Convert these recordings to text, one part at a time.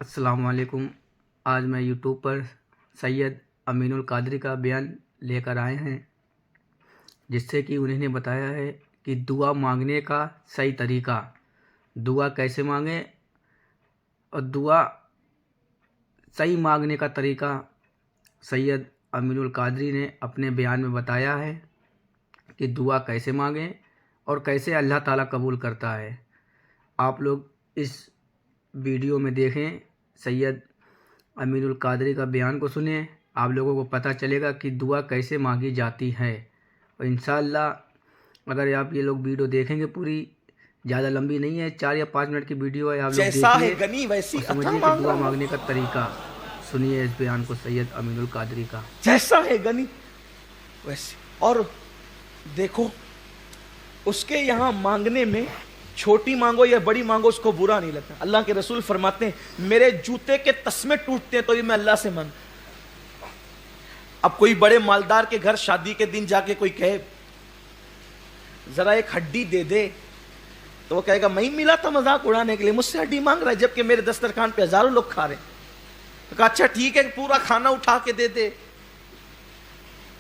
السلام علیکم۔ آج میں یوٹیوب پر سید امین القادری کا بیان لے کر آئے ہیں، جس سے کہ انہوں نے بتایا ہے کہ دعا مانگنے کا صحیح طریقہ، دعا کیسے مانگیں اور دعا صحیح مانگنے کا طریقہ سید امین القادری نے اپنے بیان میں بتایا ہے کہ دعا کیسے مانگیں اور کیسے اللہ تعالیٰ قبول کرتا ہے۔ آپ لوگ اس ویڈیو میں دیکھیں، سید امین القادری کا بیان کو سنیں، آپ لوگوں کو پتہ چلے گا کہ دعا کیسے مانگی جاتی ہے۔ اور انشاءاللہ اگر آپ یہ لوگ ویڈیو دیکھیں گے، پوری زیادہ لمبی نہیں ہے، 4 یا 5 منٹ کی ویڈیو ہے، آپ لوگ دیکھیے اور سمجھیے کہ دعا مانگنے کا طریقہ۔ سنیے اس بیان کو سید امین القادری کا۔ جیسا ہے غنی ویسے، اور دیکھو اس کے یہاں مانگنے میں چھوٹی مانگو یا بڑی مانگو اس کو برا نہیں لگتا۔ اللہ کے رسول فرماتے ہیں میرے جوتے کے تسمے ٹوٹتے ہیں تو یہ میں اللہ سے مانگ۔ اب کوئی بڑے مالدار کے گھر شادی کے دن جا کے کوئی کہے ذرا ایک ہڈی دے دے، تو وہ کہے گا میں ہی ملا تھا مذاق اڑانے کے لیے، مجھ سے ہڈی مانگ رہا ہے جبکہ میرے دسترخوان پہ ہزاروں لوگ کھا رہے ہیں۔ تو کہا اچھا ٹھیک ہے پورا کھانا اٹھا کے دے دے۔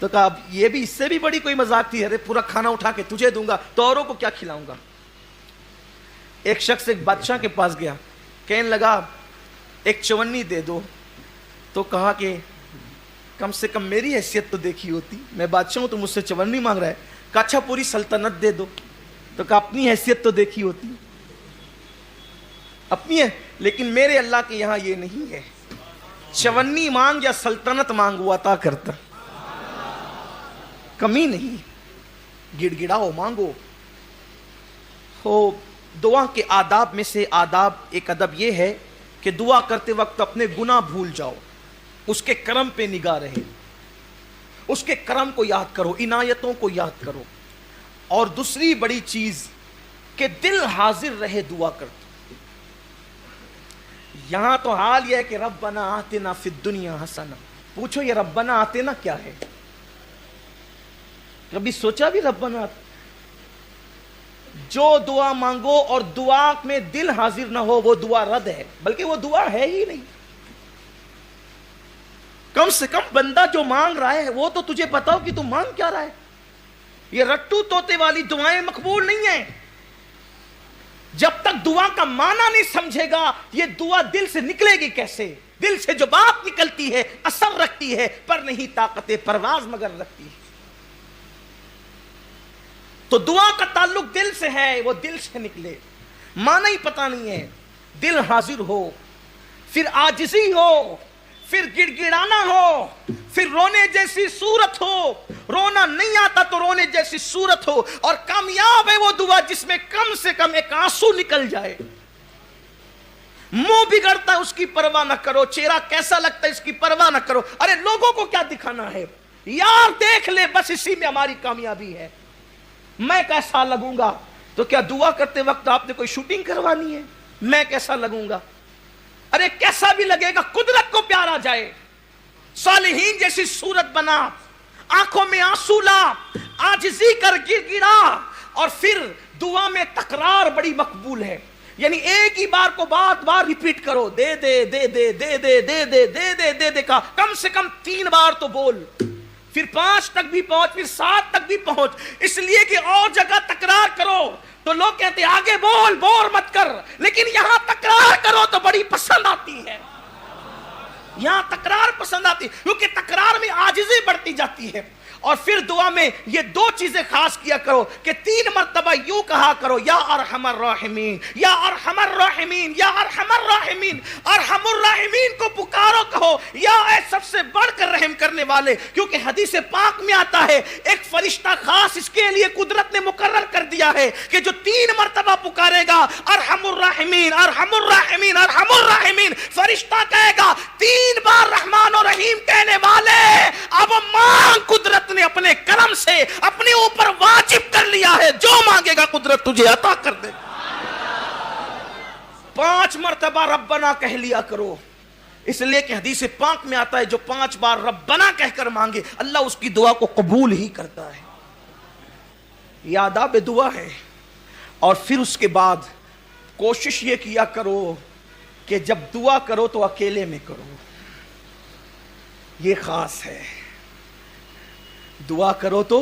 تو کہا اب یہ بھی اس سے بھی بڑی کوئی مذاق تھی، ارے پورا کھانا اٹھا کے تجھے دوں گا تو اوروں کو کیا کھلاؤں گا۔ ایک شخص ایک بادشاہ کے پاس گیا، کہنے لگا ایک چونی دے دو۔ تو کہا کہ کم سے کم میری حیثیت تو دیکھی ہوتی، میں بادشاہ ہوں تو مجھ سے چونی مانگ رہا ہے۔ کہا اچھا پوری سلطنت دے دو۔ تو کہا اپنی حیثیت تو دیکھی ہوتی، اپنی ہے، لیکن میرے اللہ کے یہاں یہ نہیں ہے، چونی مانگ یا سلطنت مانگ وہ عطا کرتا، کمی نہیں، گڑ گڑاؤ مانگو۔ ہو دعا کے آداب میں سے آداب ایک ادب یہ ہے کہ دعا کرتے وقت اپنے گناہ بھول جاؤ، اس کے کرم پہ نگاہ رہے، اس کے کرم کو یاد کرو، عنایتوں کو یاد کرو۔ اور دوسری بڑی چیز کہ دل حاضر رہے دعا کرتے۔ یہاں تو حال یہ ہے کہ ربنا آتنا فی الدنیا حسنہ، پوچھو یہ ربنا آتنا کیا ہے؟ کبھی سوچا بھی ربنا آتنا؟ جو دعا مانگو اور دعا میں دل حاضر نہ ہو وہ دعا رد ہے، بلکہ وہ دعا ہے ہی نہیں۔ کم سے کم بندہ جو مانگ رہا ہے وہ تو تجھے پتا ہو کہ تم مانگ کیا رہا ہے۔ یہ رٹو توتے والی دعائیں مقبول نہیں ہیں۔ جب تک دعا کا معنی نہیں سمجھے گا یہ دعا دل سے نکلے گی کیسے؟ دل سے جو بات نکلتی ہے اثر رکھتی ہے، پر نہیں طاقت پرواز مگر رکھتی ہے۔ تو دعا کا تعلق دل سے ہے، وہ دل سے نکلے، معنی ہی پتہ نہیں ہے، دل حاضر ہو، پھر عاجزی ہو، پھر گڑ گڑانا ہو، پھر رونے جیسی صورت ہو، رونا نہیں آتا تو رونے جیسی صورت ہو، اور کامیاب ہے وہ دعا جس میں کم سے کم ایک آنسو نکل جائے۔ منہ بگڑتا ہے اس کی پرواہ نہ کرو، چہرہ کیسا لگتا ہے اس کی پرواہ نہ کرو، ارے لوگوں کو کیا دکھانا ہے، یار دیکھ لے بس، اسی میں ہماری کامیابی ہے۔ میں کیسا لگوں گا؟ تو کیا دعا کرتے وقت آپ نے کوئی شوٹنگ کروانی ہے؟ میں کیسا لگوں گا؟ ارے کیسا بھی لگے گا، قدرت کو پیار آ جائے، صالحین جیسی صورت بنا، آنکھوں میں آنسو لا، عاجزی کر گڑ گڑا، اور پھر دعا میں تکرار بڑی مقبول ہے، یعنی ایک ہی بار کو بار بار ریپیٹ کرو، دے دے دے دے دے دے دے دے دے دے دے دے کا کم سے کم 3 بار تو بول، پھر 5 تک بھی پہنچ، پھر 7 تک بھی پہنچ، اس لیے کہ اور جگہ تکرار کرو تو لوگ کہتے ہیں آگے بول، بور مت کر، لیکن یہاں تکرار کرو تو بڑی پسند آتی ہے، یہاں تکرار پسند آتی ہے، کیونکہ تکرار میں عاجزی بڑھتی جاتی ہے۔ اور پھر دعا میں یہ 2 چیزیں خاص کیا کرو کہ 3 مرتبہ یوں کہا کرو، یا ارحم الراحمین، یا ارحم الراحمین، یا ارحم الراحمین، ارحم الراحمین کو پکارو، کہو یا اے سب سے بڑھ کر رحم کرنے والے، کیونکہ حدیث پاک میں آتا ہے ایک فرشتہ خاص اس کے لیے قدرت نے مقرر کر دیا ہے کہ جو 3 مرتبہ پکارے گا ارحم الراحمین ارحم الراحمین ارحم الراحمین، فرشتہ کہے گا 3 بار رحمان و رحیم کہنے والے اب مانگ، قدرت نے اپنے کرم سے اپنے اوپر واجب کر لیا ہے، جو مانگے گا قدرت تجھے عطا کر دے۔ 5 مرتبہ ربنا کہہ لیا کرو، اس لیے کہ حدیث پاک میں آتا ہے جو 5 بار ربنا کہہ کر مانگے اللہ اس کی دعا کو قبول ہی کرتا ہے۔ یہ آداب دعا ہے۔ اور پھر اس کے بعد کوشش یہ کیا کرو کہ جب دعا کرو تو اکیلے میں کرو. یہ خاص ہے. دعا کرو تو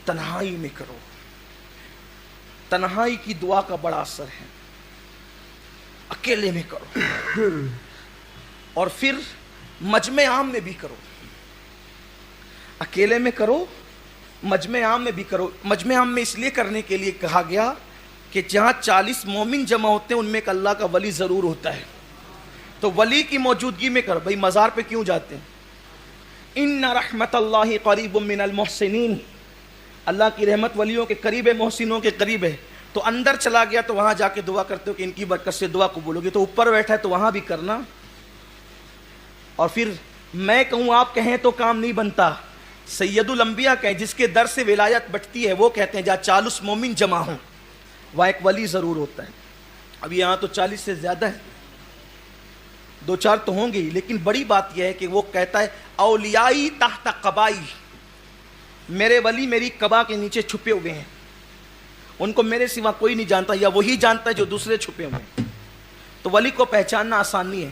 تنہائی میں کرو. تنہائی کی دعا کا بڑا اثر ہے. اکیلے میں کرو اور پھر مجمع عام میں بھی کرو. اکیلے میں کرو, مجمع عام میں بھی کرو. مجمع عام میں اس لیے کرنے کے لیے کہا گیا کہ جہاں 40 مومن جمع ہوتے ہیں ان میں ایک اللہ کا ولی ضرور ہوتا ہے, تو ولی کی موجودگی میں کرو. بھائی مزار پہ کیوں جاتے ہیں؟ ان رحمت اللہ قریب من المحسنین, اللہ کی رحمت ولیوں کے قریب ہے, محسنوں کے قریب ہے. تو اندر چلا گیا تو وہاں جا کے دعا کرتے ہو کہ ان کی برکت سے دعا قبول ہوگی. تو اوپر بیٹھا ہے تو وہاں بھی کرنا. اور پھر میں کہوں آپ کہیں تو کام نہیں بنتا. سید الانبیاء کہیں جس کے در سے ولایت بٹتی ہے, وہ کہتے ہیں جہاں 40 مومن جمع ہوں وہاں ایک ولی ضرور ہوتا ہے. اب یہاں تو 40 سے زیادہ ہے, 2-4 تو ہوں گے, لیکن بڑی بات یہ ہے کہ وہ کہتا ہے اولیائی تحت قبائی, میرے ولی میری قبا کے نیچے چھپے ہوئے ہیں, ان کو میرے سوا کوئی نہیں جانتا, یا وہی جانتا ہے جو دوسرے چھپے ہوئے ہیں. تو ولی کو پہچاننا آسان نہیں ہے.